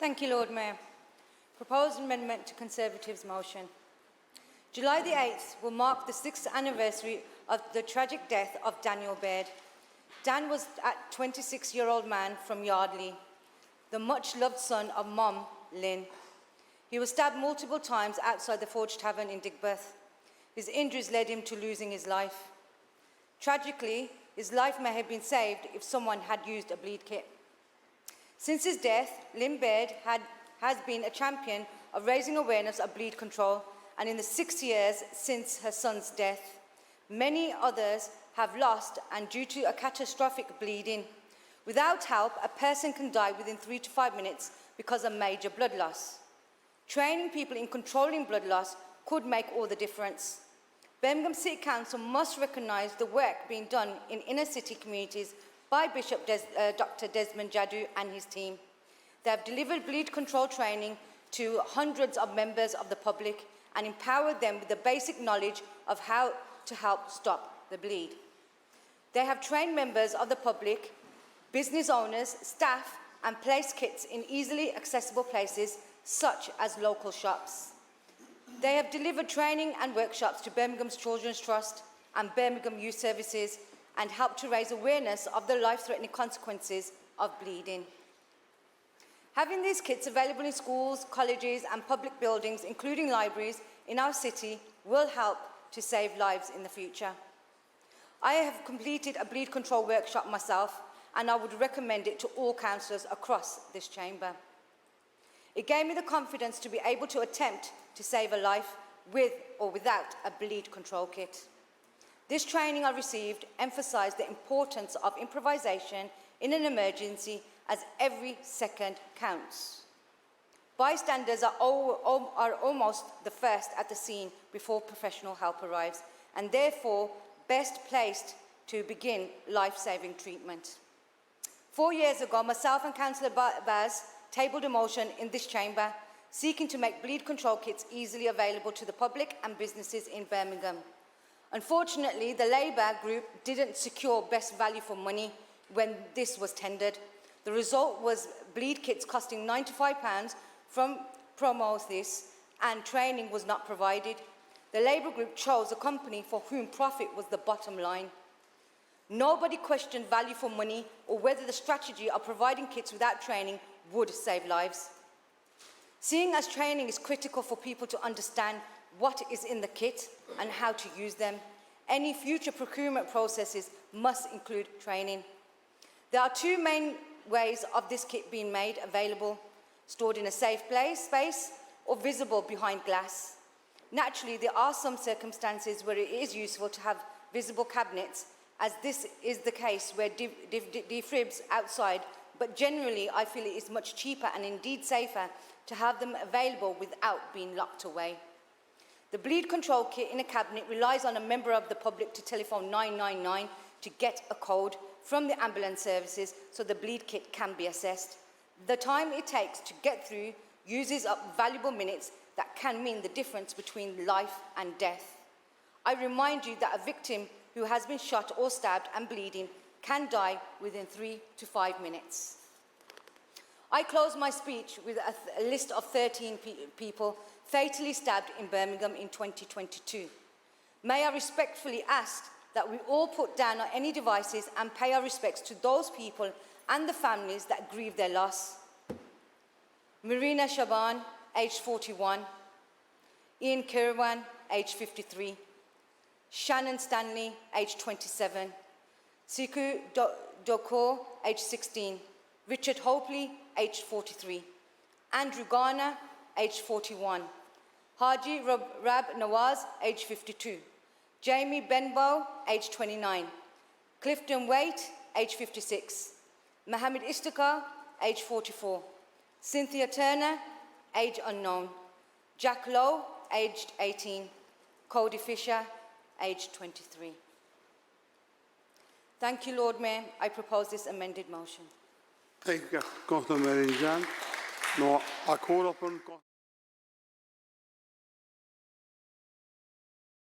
Thank you, Lord Mayor. Proposed amendment to Conservatives' motion. July the 8th will mark the 6th anniversary of the tragic death of Daniel Baird. Dan was a 26-year-old man from Yardley, the much-loved son of Mom, Lynne. He was stabbed multiple times outside the Forge Tavern in Digbeth. His injuries led him to losing his life. Tragically, his life may have been saved if someone had used a bleed kit. Since his death, Lynne Baird has been a champion of raising awareness of bleed control, and in the 6 years since her son's death, many others have lost and due to a catastrophic bleeding. Without help, a person can die within 3 to 5 minutes because of major blood loss. Training people in controlling blood loss could make all the difference. Birmingham City Council must recognise the work being done in inner city communities by Bishop Dr. Desmond Jadu and his team. They have delivered bleed control training to hundreds of members of the public and empowered them with the basic knowledge of how to help stop the bleed. They have trained members of the public, business owners, staff, and placed kits in easily accessible places such as local shops. They have delivered training and workshops to Birmingham's Children's Trust and Birmingham Youth Services and helped to raise awareness of the life-threatening consequences of bleeding. Having these kits available in schools, colleges and public buildings, including libraries, in our city will help to save lives in the future. I have completed a bleed control workshop myself, and I would recommend it to all councillors across this chamber. It gave me the confidence to be able to attempt to save a life with or without a bleed control kit. This training I received emphasised the importance of improvisation in an emergency, as every second counts. Bystanders are almost the first at the scene before professional help arrives, and therefore best placed to begin life-saving treatment. 4 years ago, myself and Councillor Baz tabled a motion in this chamber seeking to make bleed control kits easily available to the public and businesses in Birmingham. Unfortunately, the Labour group didn't secure best value for money when this was tendered. The result was bleed kits costing £95 from Promothis, and training was not provided. The Labour group chose a company for whom profit was the bottom line. Nobody questioned value for money or whether the strategy of providing kits without training would save lives. Seeing as training is critical for people to understand what is in the kit and how to use them, any future procurement processes must include training. There are two main ways of this kit being made available: stored in a safe space or visible behind glass. Naturally, there are some circumstances where it is useful to have visible cabinets, as this is the case where defibs outside, but generally I feel it is much cheaper and indeed safer to have them available without being locked away. The bleed control kit in a cabinet relies on a member of the public to telephone 999 to get a code from the ambulance services so the bleed kit can be assessed. The time it takes to get through uses up valuable minutes that can mean the difference between life and death. I remind you that a victim who has been shot or stabbed and bleeding can die within 3 to 5 minutes. I close my speech with a list of 13 people fatally stabbed in Birmingham in 2022. May I respectfully ask that we all put down any devices and pay our respects to those people and the families that grieve their loss. Marina Shaban, aged 41. Ian Kirwan, aged 53. Shannon Stanley, aged 27. Siku Dokor, aged 16. Richard Hopley, aged 43. Andrew Garner, aged 41. Haji Rab Nawaz, aged 52. Jamie Benbow, aged 29. Clifton Waite, aged 56. Mohammed Istakar, aged 44. Cynthia Turner, age unknown. Jack Lowe, aged 18. Cody Fisher, aged 23. Thank you, Lord Mayor. I propose this amended motion. Thank you, Councillor Morriam Jan. No, I call upon